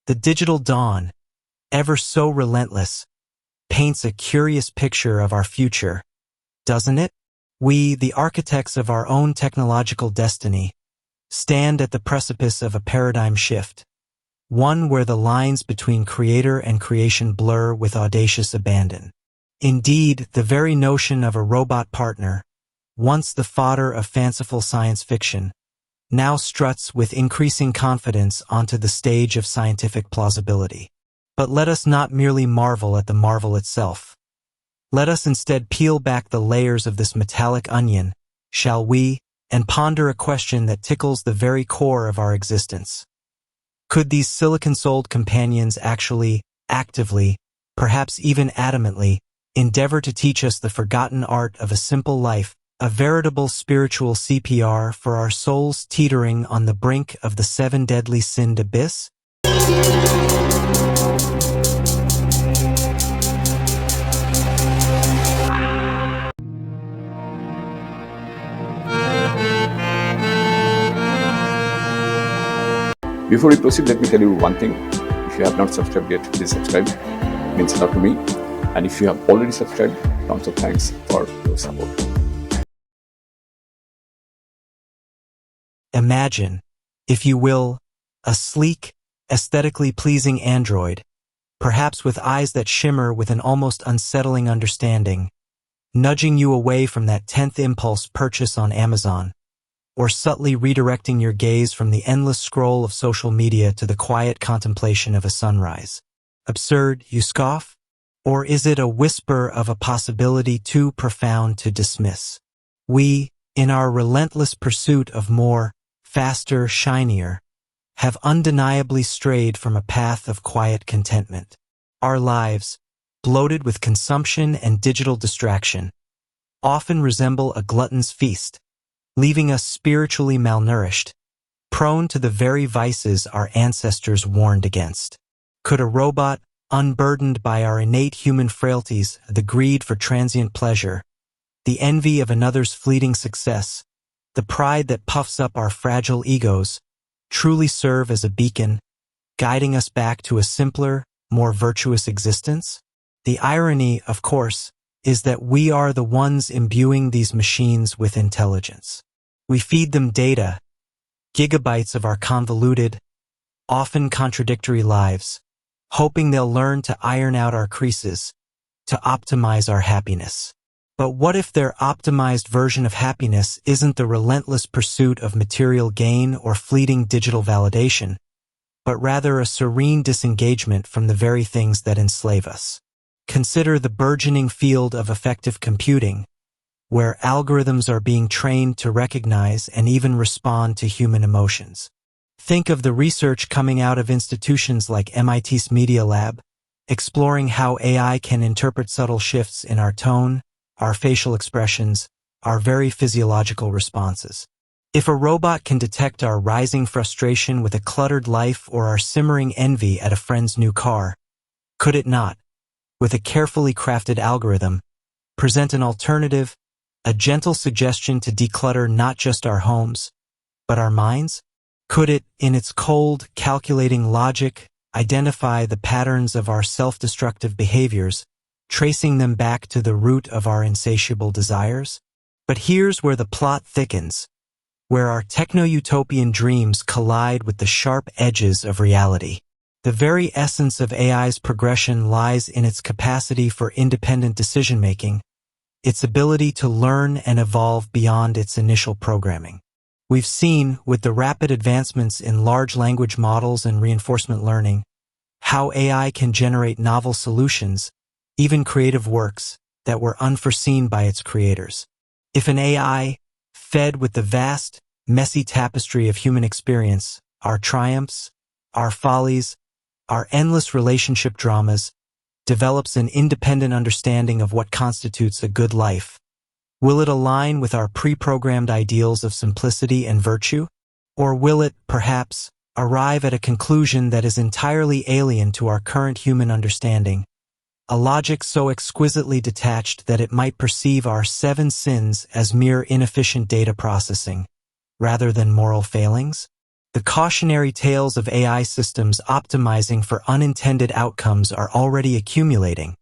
The digital dawn, ever so relentless, paints a curious picture of our future, doesn't it? We, the architects of our own technological destiny, stand at the precipice of a paradigm shift, one where the lines between creator and creation blur with audacious abandon. Indeed, the very notion of a robot partner, once the fodder of fanciful science fiction, now struts with increasing confidence onto the stage of scientific plausibility. But let us not merely marvel at the marvel itself. Let us instead peel back the layers of this metallic onion, shall we, and ponder a question that tickles the very core of our existence. Could these silicon-souled companions actually, actively, perhaps even adamantly, endeavor to teach us the forgotten art of a simple life, a veritable spiritual CPR for our souls teetering on the brink of the seven deadly sin abyss? Before we proceed, let me tell you one thing. If you have not subscribed yet, please subscribe. It means a lot to me. And if you have already subscribed, tons of thanks for your support. Imagine, if you will, a sleek, aesthetically pleasing android, perhaps with eyes that shimmer with an almost unsettling understanding, nudging you away from that 10th impulse purchase on Amazon, or subtly redirecting your gaze from the endless scroll of social media to the quiet contemplation of a sunrise. Absurd, you scoff? Or is it a whisper of a possibility too profound to dismiss? We, in our relentless pursuit of more, faster, shinier, have undeniably strayed from a path of quiet contentment. Our lives, bloated with consumption and digital distraction, often resemble a glutton's feast, leaving us spiritually malnourished, prone to the very vices our ancestors warned against. Could a robot, unburdened by our innate human frailties, the greed for transient pleasure, the envy of another's fleeting success, the pride that puffs up our fragile egos, truly serve as a beacon, guiding us back to a simpler, more virtuous existence? The irony, of course, is that we are the ones imbuing these machines with intelligence. We feed them data, gigabytes of our convoluted, often contradictory lives, hoping they'll learn to iron out our creases, to optimize our happiness. But what if their optimized version of happiness isn't the relentless pursuit of material gain or fleeting digital validation, but rather a serene disengagement from the very things that enslave us? Consider the burgeoning field of effective computing, where algorithms are being trained to recognize and even respond to human emotions. Think of the research coming out of institutions like MIT's Media Lab, exploring how AI can interpret subtle shifts in our tone, our facial expressions, our very physiological responses. If a robot can detect our rising frustration with a cluttered life or our simmering envy at a friend's new car, could it not, with a carefully crafted algorithm, present an alternative, a gentle suggestion to declutter not just our homes, but our minds? Could it, in its cold, calculating logic, identify the patterns of our self-destructive behaviors, tracing them back to the root of our insatiable desires? But here's where the plot thickens, where our techno-utopian dreams collide with the sharp edges of reality. The very essence of AI's progression lies in its capacity for independent decision-making, its ability to learn and evolve beyond its initial programming. We've seen, with the rapid advancements in large language models and reinforcement learning, how AI can generate novel solutions, even creative works, that were unforeseen by its creators. If an AI, fed with the vast, messy tapestry of human experience, our triumphs, our follies, our endless relationship dramas, develops an independent understanding of what constitutes a good life, will it align with our pre-programmed ideals of simplicity and virtue? Or will it, perhaps, arrive at a conclusion that is entirely alien to our current human understanding, a logic so exquisitely detached that it might perceive our 7 sins as mere inefficient data processing, rather than moral failings? The cautionary tales of AI systems optimizing for unintended outcomes are already accumulating,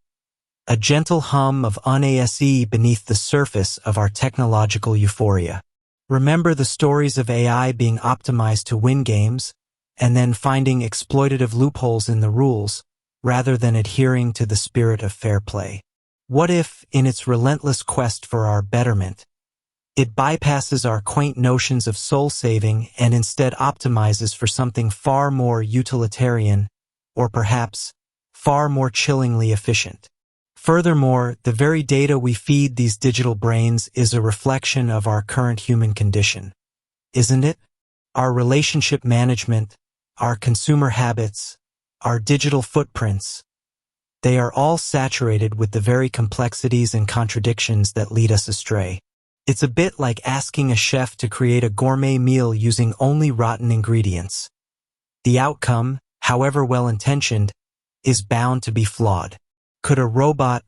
a gentle hum of unaise beneath the surface of our technological euphoria. Remember the stories of AI being optimized to win games, and then finding exploitative loopholes in the rules, rather than adhering to the spirit of fair play. What if, in its relentless quest for our betterment, it bypasses our quaint notions of soul-saving and instead optimizes for something far more utilitarian, or perhaps far more chillingly efficient? Furthermore, the very data we feed these digital brains is a reflection of our current human condition, isn't it? Our relationship management, our consumer habits, our digital footprints, they are all saturated with the very complexities and contradictions that lead us astray. It's a bit like asking a chef to create a gourmet meal using only rotten ingredients. The outcome, however well-intentioned, is bound to be flawed. Could a robot,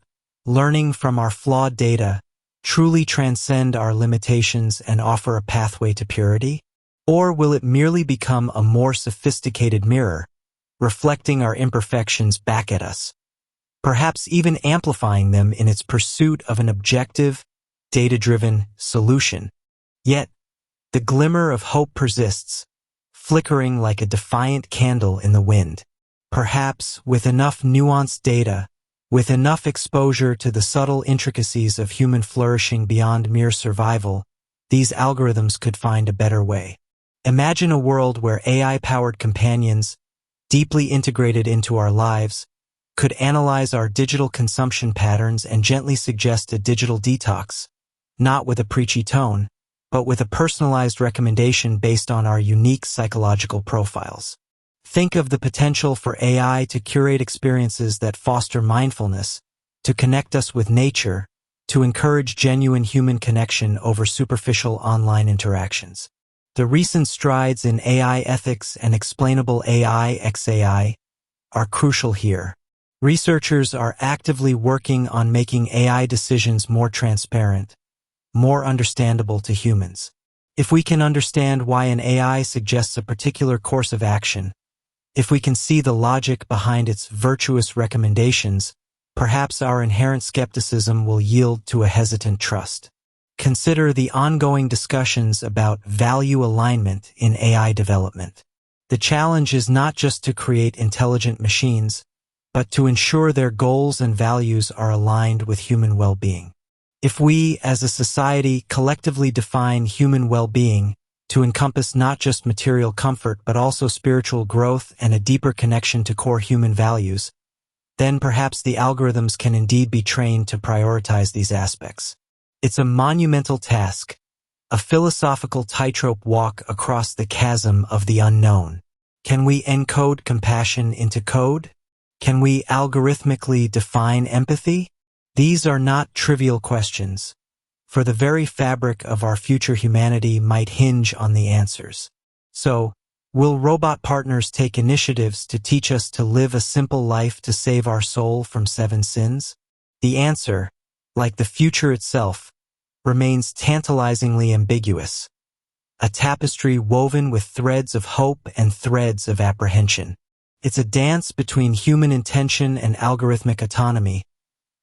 learning from our flawed data, truly transcend our limitations and offer a pathway to purity? Or will it merely become a more sophisticated mirror, reflecting our imperfections back at us, perhaps even amplifying them in its pursuit of an objective, data-driven solution? Yet, the glimmer of hope persists, flickering like a defiant candle in the wind. Perhaps, with enough nuanced data, with enough exposure to the subtle intricacies of human flourishing beyond mere survival, these algorithms could find a better way. Imagine a world where AI-powered companions, deeply integrated into our lives, could analyze our digital consumption patterns and gently suggest a digital detox, not with a preachy tone, but with a personalized recommendation based on our unique psychological profiles. Think of the potential for AI to curate experiences that foster mindfulness, to connect us with nature, to encourage genuine human connection over superficial online interactions. The recent strides in AI ethics and explainable AI XAI are crucial here. Researchers are actively working on making AI decisions more transparent, more understandable to humans. If we can understand why an AI suggests a particular course of action, if we can see the logic behind its virtuous recommendations, perhaps our inherent skepticism will yield to a hesitant trust. Consider the ongoing discussions about value alignment in AI development. The challenge is not just to create intelligent machines, but to ensure their goals and values are aligned with human well-being. If we, as a society, collectively define human well-being to encompass not just material comfort but also spiritual growth and a deeper connection to core human values, then perhaps the algorithms can indeed be trained to prioritize these aspects. It's a monumental task, a philosophical tightrope walk across the chasm of the unknown. Can we encode compassion into code? Can we algorithmically define empathy? These are not trivial questions, for the very fabric of our future humanity might hinge on the answers. So, will robot partners take initiatives to teach us to live a simple life to save our soul from 7 sins? The answer, like the future itself, remains tantalizingly ambiguous, a tapestry woven with threads of hope and threads of apprehension. It's a dance between human intention and algorithmic autonomy,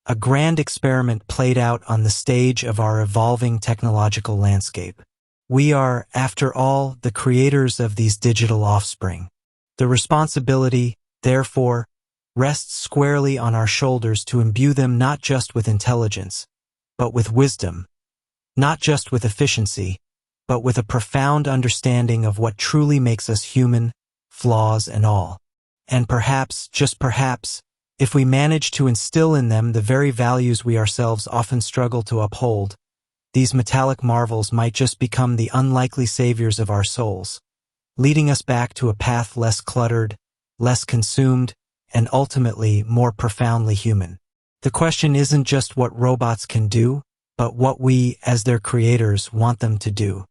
a grand experiment played out on the stage of our evolving technological landscape. We are, after all, the creators of these digital offspring. The responsibility, therefore, rests squarely on our shoulders to imbue them not just with intelligence, but with wisdom, not just with efficiency, but with a profound understanding of what truly makes us human, flaws and all. And perhaps, just perhaps, if we manage to instill in them the very values we ourselves often struggle to uphold, these metallic marvels might just become the unlikely saviors of our souls, leading us back to a path less cluttered, less consumed, and ultimately more profoundly human. The question isn't just what robots can do, but what we, as their creators, want them to do.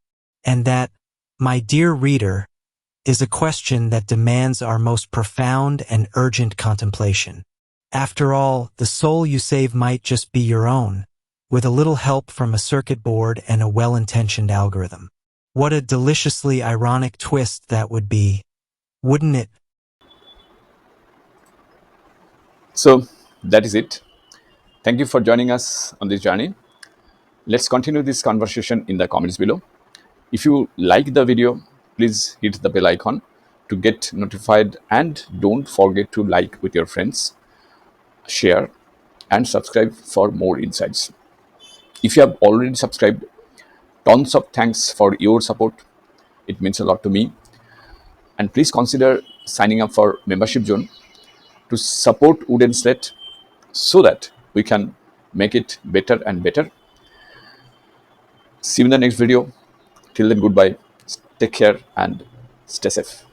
And that, my dear reader, is a question that demands our most profound and urgent contemplation. After all, the soul you save might just be your own, with a little help from a circuit board and a well-intentioned algorithm. What a deliciously ironic twist that would be, wouldn't it? So that is it. Thank you for joining us on this journey. Let's continue this conversation in the comments below. If you like the video, please hit the bell icon to get notified, and don't forget to like with your friends, share, and subscribe for more insights. If you have already subscribed, tons of thanks for your support. It means a lot to me. And please consider signing up for membership zone to support Wooden Slate so that we can make it better and better. See you in the next video. Till then, goodbye. Take care and stay safe.